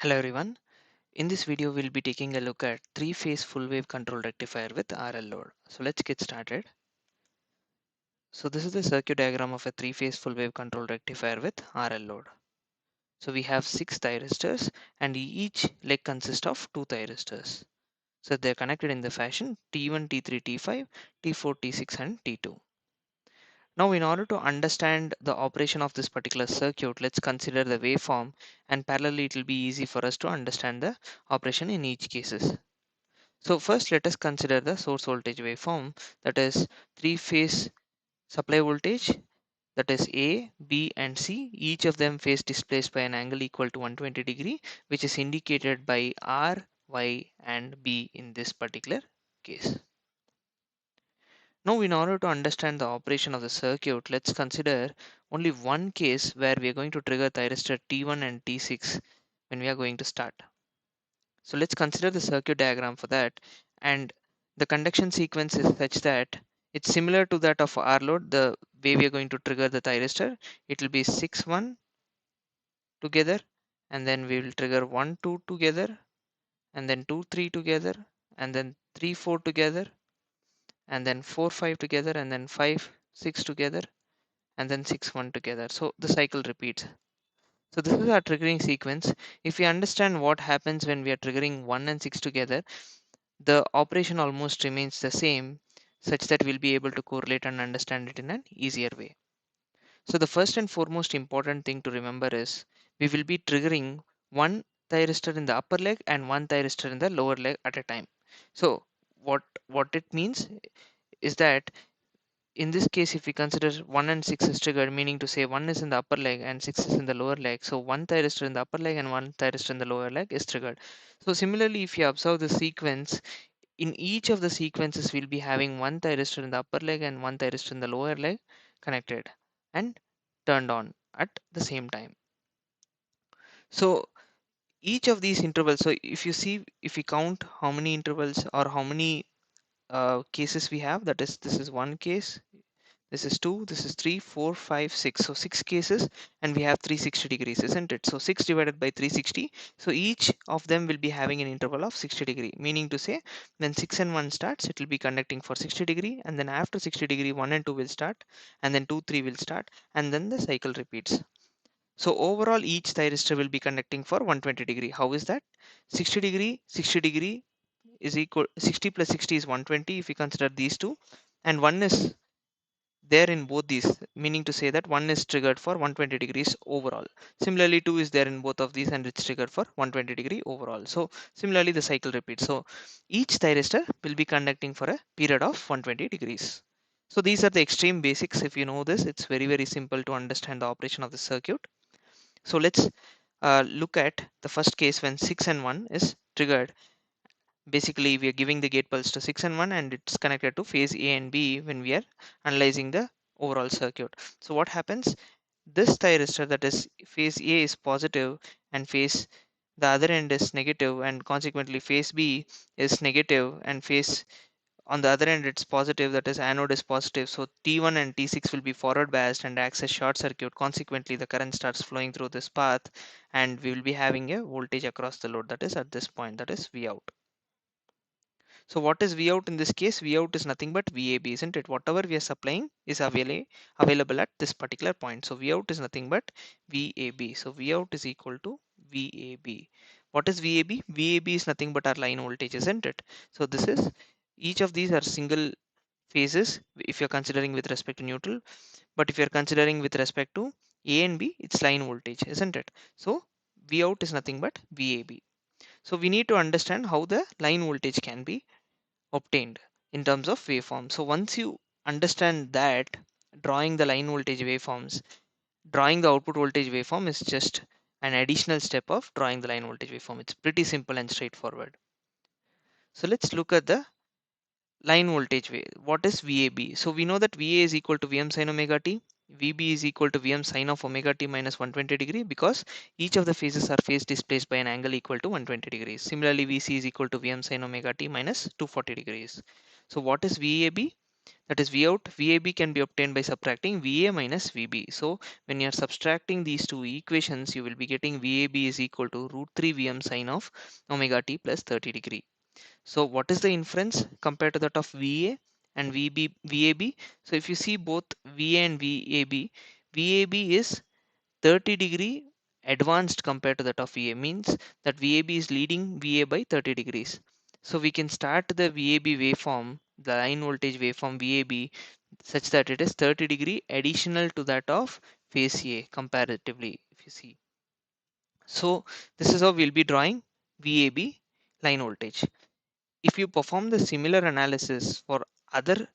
Hello everyone. In this video, we'll be taking a look at three-phase full wave control rectifier with RL load. So let's get started. So this is the circuit diagram of a three-phase full wave control rectifier with RL load. So we have 6 thyristors and each leg consists of 2 thyristors. So they're connected in the fashion T1, T3, T5, T4, T6 and T2. Now in order to understand the operation of this particular circuit, let's consider the waveform, and parallelly it will be easy for us to understand the operation in each cases. So first let us consider the source voltage waveform, that is three-phase supply voltage, that is A, B and C, each of them phase displaced by an angle equal to 120 degree, which is indicated by R, Y and B in this particular case. Now in order to understand the operation of the circuit, let's consider only one case where we are going to trigger thyristor T1 and T6 when we are going to start. So let's consider the circuit diagram for that, and the conduction sequence is such that it's similar to that of R load. The way we are going to trigger the thyristor, it will be 6 1 together, and then we will trigger 1 2 together, and then 2 3 together, and then 3 4 together, and then 4 5 together, and then 5 6 together, and then 6 1 together. So the cycle repeats. So this is our triggering sequence. If we understand what happens when we are triggering 1 and 6 together, the operation almost remains the same, such that we'll be able to correlate and understand it in an easier way. So the first and foremost important thing to remember is we will be triggering one thyristor in the upper leg and one thyristor in the lower leg at a time. So what it means is that in this case, if we consider 1 and 6 is triggered, meaning to say 1 is in the upper leg and 6 is in the lower leg, so one thyristor in the upper leg and one thyristor in the lower leg is triggered. So similarly, if you observe the sequence, in each of the sequences we'll be having one thyristor in the upper leg and one thyristor in the lower leg connected and turned on at the same time. So each of these intervals, so if you see, if we count how many intervals or how many cases we have, that is, this is one case, this is 2, this is 3, 4, 5, 6. So 6 cases, and we have 360 degrees, isn't it? So 6 divided by 360. So each of them will be having an interval of 60 degree, meaning to say when 6 and 1 starts, it will be conducting for 60 degree, and then after 60 degree, 1 and 2 will start, and then 2, 3 will start, and then the cycle repeats. So overall, each thyristor will be conducting for 120 degree. How is that? 60 degree is equal, 60 plus 60 is 120 if we consider these two, and 1 is there in both these, meaning to say that 1 is triggered for 120 degrees overall. Similarly, 2 is there in both of these and it's triggered for 120 degree overall. So similarly, the cycle repeats. So each thyristor will be conducting for a period of 120 degrees. So these are the extreme basics. If you know this, it's very simple to understand the operation of the circuit. So let's look at the first case when 6 and 1 is triggered. Basically, we are giving the gate pulse to 6 and 1, and it's connected to phase A and B when we are analyzing the overall circuit. So what happens? This thyristor, that is phase A, is positive and phase the other end is negative, and consequently phase B is negative and phase on the other end it's positive, that is anode is positive. So T1 and T6 will be forward biased and acts as short circuit. Consequently, the current starts flowing through this path, and we will be having a voltage across the load, that is at this point, that is V out. So what is V out in this case? V out is nothing but VAB, isn't it? Whatever we are supplying is available at this particular point. So V out is nothing but VAB. So V out is equal to VAB. What is VAB? VAB is nothing but our line voltage, isn't it? So this is, each of these are single phases if you're considering with respect to neutral, but if you're considering with respect to A and B, it's line voltage, isn't it? So V out is nothing but VAB. So we need to understand how the line voltage can be obtained in terms of waveform. So once you understand that, drawing the line voltage waveforms, drawing the output voltage waveform is just an additional step of drawing the line voltage waveform. It's pretty simple and straightforward. So let's look at the line voltage wave. What is VAB? So we know that VA is equal to Vm sin omega t. VB is equal to Vm sin of omega t minus 120 degree, because each of the phases are phase displaced by an angle equal to 120 degrees. Similarly, VC is equal to Vm sin omega t minus 240 degrees. So what is VAB? That is V out, VAB can be obtained by subtracting VA minus VB. So when you are subtracting these two equations, you will be getting VAB is equal to root 3 Vm sine of omega t plus 30 degree. So what is the inference compared to that of VA and VAB? So if you see both VA and VAB is 30 degree advanced compared to that of VA, means that VAB is leading VA by 30 degrees. So we can start the VAB waveform, the line voltage waveform VAB, such that it is 30 degree additional to that of phase A comparatively, if you see. So this is how we'll be drawing VAB line voltage. If you perform the similar analysis for other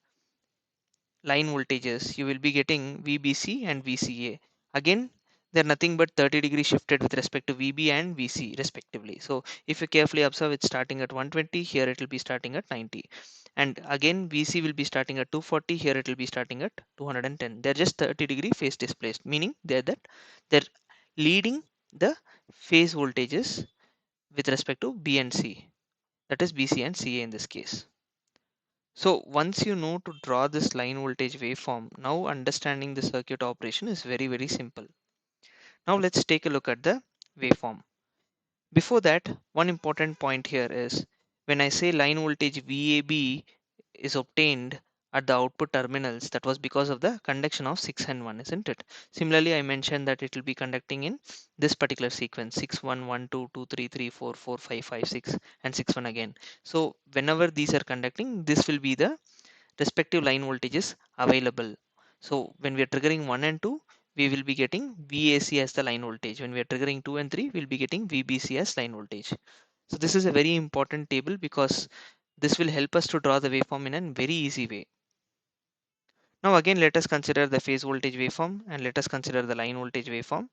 line voltages, you will be getting VBC and VCA. Again, they're nothing but 30 degree shifted with respect to VB and VC respectively. So if you carefully observe, it's starting at 120, here it will be starting at 90. And again, VC will be starting at 240, here it will be starting at 210. They're just 30 degree phase displaced, meaning they're leading the phase voltages with respect to B and C. That is BC and CA in this case. So once you know to draw this line voltage waveform, now understanding the circuit operation is very, very simple. Now let's take a look at the waveform. Before that, one important point here is when I say line voltage VAB is obtained at the output terminals, that was because of the conduction of 6 and 1, isn't it? Similarly, I mentioned that it will be conducting in this particular sequence 6 1 1 2 2 3 3 4 4 5 5 6 and 6 1 again. So whenever these are conducting, this will be the respective line voltages available. So when we are triggering 1 and 2, we will be getting VAC as the line voltage. When we are triggering 2 and 3, we'll be getting VBC as line voltage. So this is a very important table because this will help us to draw the waveform in a very easy way. Now again, let us consider the phase voltage waveform and let us consider the line voltage waveform.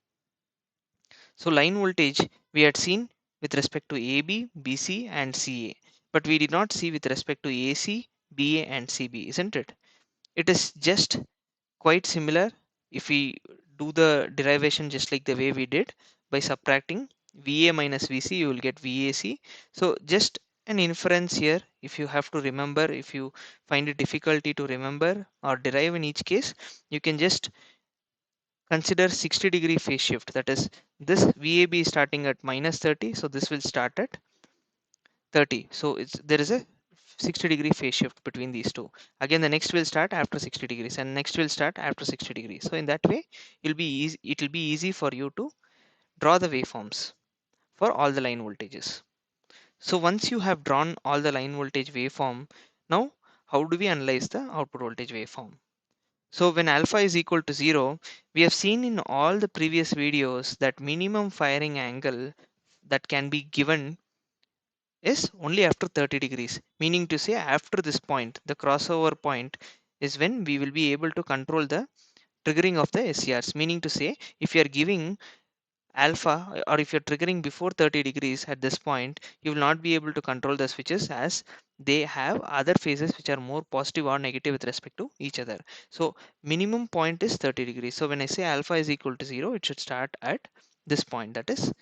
So line voltage we had seen with respect to AB, BC and CA, but we did not see with respect to AC, BA and CB, isn't it? It is just quite similar if we do the derivation just like the way we did by subtracting VA minus VC, you will get VAC. So just an inference here, if you have to remember, if you find it difficulty to remember or derive in each case, you can just consider 60 degree phase shift. That is, this VAB is starting at minus 30, so this will start at 30. So there is a 60 degree phase shift between these two. Again, the next will start after 60 degrees and next will start after 60 degrees. So in that way, it will be easy for you to draw the waveforms for all the line voltages. So once you have drawn all the line voltage waveform, now how do we analyze the output voltage waveform? So when alpha is equal to 0, we have seen in all the previous videos that minimum firing angle that can be given is only after 30 degrees, meaning to say after this point, the crossover point is when we will be able to control the triggering of the SCRs, meaning to say if you are giving alpha or if you're triggering before 30 degrees at this point, you will not be able to control the switches as they have other phases which are more positive or negative with respect to each other. So minimum point is 30 degrees. So when I say alpha is equal to 0, it should start at this point, that is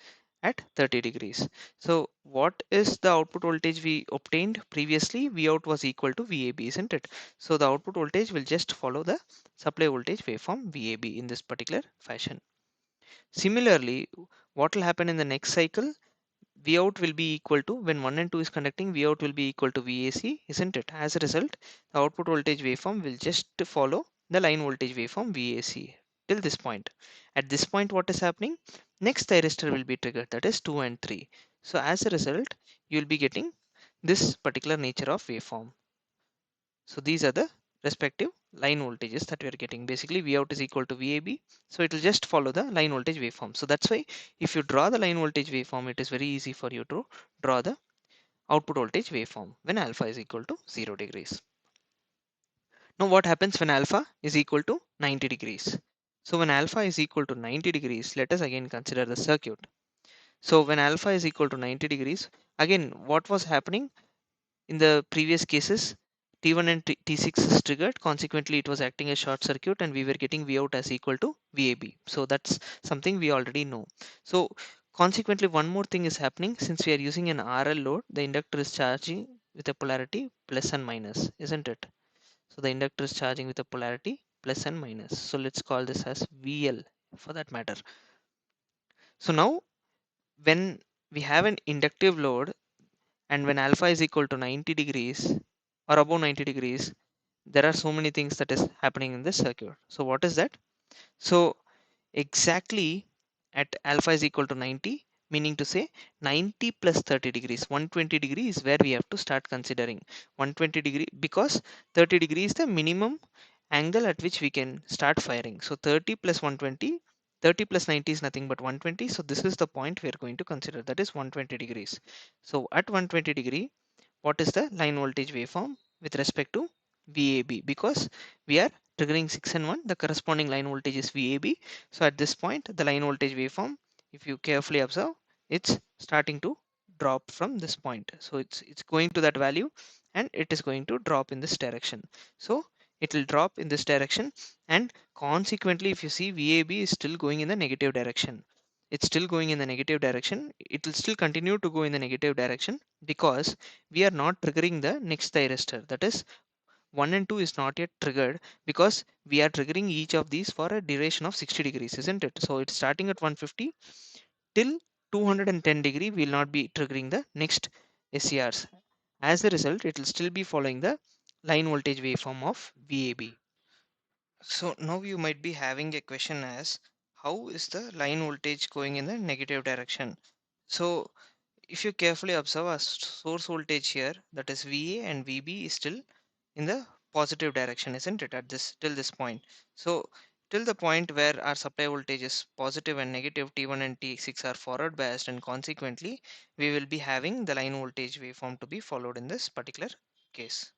at 30 degrees. So what is the output voltage we obtained previously? V out was equal to VAB, isn't it? So the output voltage will just follow the supply voltage waveform VAB in this particular fashion. Similarly, what will happen in the next cycle? V out will be equal to, when 1 and 2 is conducting, V out will be equal to VAC, isn't it? As a result, the output voltage waveform will just follow the line voltage waveform VAC till this point. At this point, what is happening? Next thyristor will be triggered, that is 2 and 3. So as a result, you will be getting this particular nature of waveform. So these are the respective line voltages that we are getting. Basically, V out is equal to VAB. So it will just follow the line voltage waveform. So that's why if you draw the line voltage waveform, it is very easy for you to draw the output voltage waveform when alpha is equal to 0 degrees. Now what happens when alpha is equal to 90 degrees? So when alpha is equal to 90 degrees, let us again consider the circuit. So when alpha is equal to 90 degrees, again, what was happening? In the previous cases, T1 and T6 is triggered. Consequently, it was acting as short circuit and we were getting V out as equal to VAB. So that's something we already know. So consequently, one more thing is happening. Since we are using an RL load, the inductor is charging with a polarity plus and minus, isn't it? So the inductor is charging with a polarity plus and minus. So let's call this as VL for that matter. So now when we have an inductive load and when alpha is equal to 90 degrees or above 90 degrees, there are so many things that is happening in this circuit. So what is that? So exactly at alpha is equal to 90, meaning to say 90 plus 30 degrees, 120 degrees is where we have to start considering 120 degree, because 30 degrees is the minimum angle at which we can start firing. So 30 plus 120, 30 plus 90 is nothing but 120. So this is the point we are going to consider, that is 120 degrees. So at 120 degree, what is the line voltage waveform with respect to VAB? Because we are triggering 6 and 1, the corresponding line voltage is VAB. So at this point, the line voltage waveform, if you carefully observe, it's starting to drop from this point. So it's going to that value and it is going to drop in this direction. So it will drop in this direction, and consequently, if you see, VAB is still going in the negative direction. It's still going in the negative direction. It will still continue to go in the negative direction because we are not triggering the next thyristor, that is 1 and 2 is not yet triggered, because we are triggering each of these for a duration of 60 degrees, isn't it? So it's starting at 150 till 210 degree, we will not be triggering the next SCRs. As a result, it will still be following the line voltage waveform of VAB. So now you might be having a question as, how is the line voltage going in the negative direction? So if you carefully observe our source voltage here, that is VA and VB is still in the positive direction, isn't it, at this till this point? So till the point where our supply voltage is positive and negative, T1 and T6 are forward biased, and consequently we will be having the line voltage waveform to be followed in this particular case.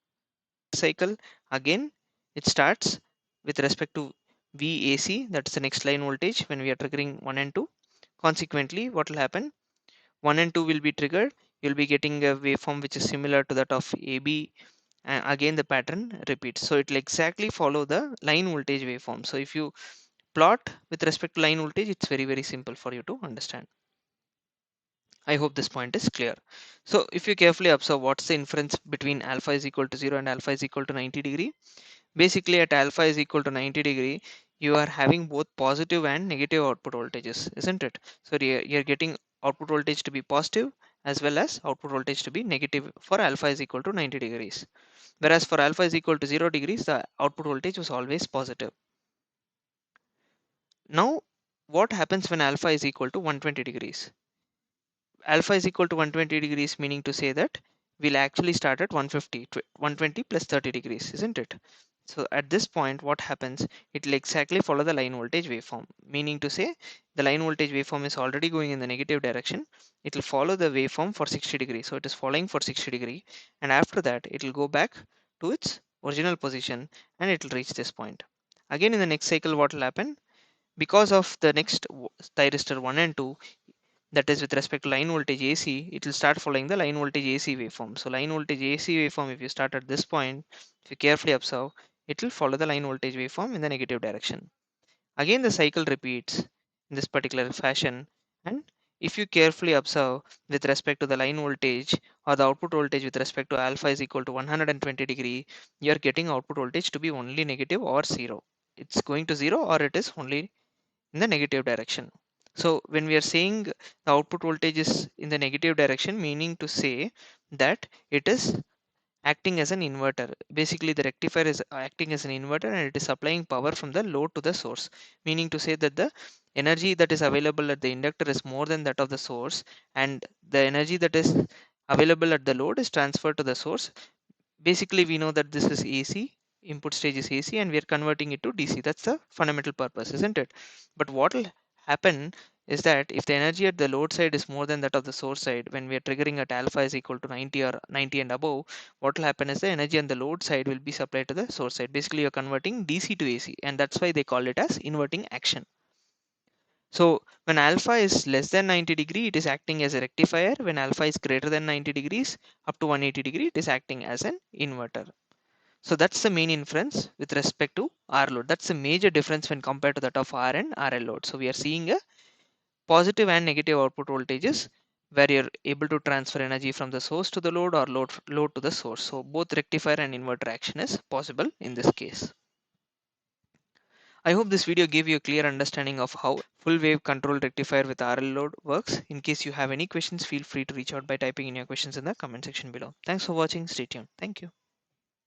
Cycle again, it starts with respect to VAC, that's the next line voltage when we are triggering 1 and 2. Consequently, what will happen, 1 and 2 will be triggered, you'll be getting a waveform which is similar to that of AB, and again the pattern repeats. So it will exactly follow the line voltage waveform. So if you plot with respect to line voltage, it's very simple for you to understand. I hope this point is clear. So if you carefully observe, what's the inference between alpha is equal to 0 and alpha is equal to 90 degree? Basically at alpha is equal to 90 degree, you are having both positive and negative output voltages, isn't it? So you're getting output voltage to be positive as well as output voltage to be negative for alpha is equal to 90 degrees. Whereas for alpha is equal to 0 degrees, the output voltage was always positive. Now, what happens when alpha is equal to 120 degrees? Alpha is equal to 120 degrees, meaning to say that we'll actually start at 150, 120 plus 30 degrees, isn't it? So at this point, what happens? It will exactly follow the line voltage waveform, meaning to say the line voltage waveform is already going in the negative direction. It will follow the waveform for 60 degrees. So it is following for 60 degree, and after that, it will go back to its original position and it will reach this point. Again, in the next cycle, what will happen? Because of the next thyristor 1 and 2, that is with respect to line voltage AC, it will start following the line voltage AC waveform. So line voltage AC waveform, if you start at this point, if you carefully observe, it will follow the line voltage waveform in the negative direction. Again, the cycle repeats in this particular fashion, and if you carefully observe with respect to the line voltage or the output voltage with respect to alpha is equal to 120 degree, you are getting output voltage to be only negative or 0. It's going to 0 or it is only in the negative direction. So when we are saying the output voltage is in the negative direction, meaning to say that it is acting as an inverter. Basically, the rectifier is acting as an inverter and it is supplying power from the load to the source, meaning to say that the energy that is available at the inductor is more than that of the source, and the energy that is available at the load is transferred to the source. Basically, we know that this is AC, input stage is AC, and we are converting it to DC. That's the fundamental purpose, isn't it? But what will happen is that if the energy at the load side is more than that of the source side, when we are triggering at alpha is equal to 90 or 90 and above, what will happen is the energy on the load side will be supplied to the source side. Basically, you're converting DC to AC, and that's why they call it as inverting action. So when alpha is less than 90 degree, it is acting as a rectifier. When alpha is greater than 90 degrees, up to 180 degree, it is acting as an inverter. So that's the main inference with respect to R load. That's a major difference when compared to that of R and RL load. So we are seeing a positive and negative output voltages where you're able to transfer energy from the source to the load or load to the source. So both rectifier and inverter action is possible in this case. I hope this video gave you a clear understanding of how full wave control rectifier with RL load works. In case you have any questions, feel free to reach out by typing in your questions in the comment section below. Thanks for watching. Stay tuned. Thank you.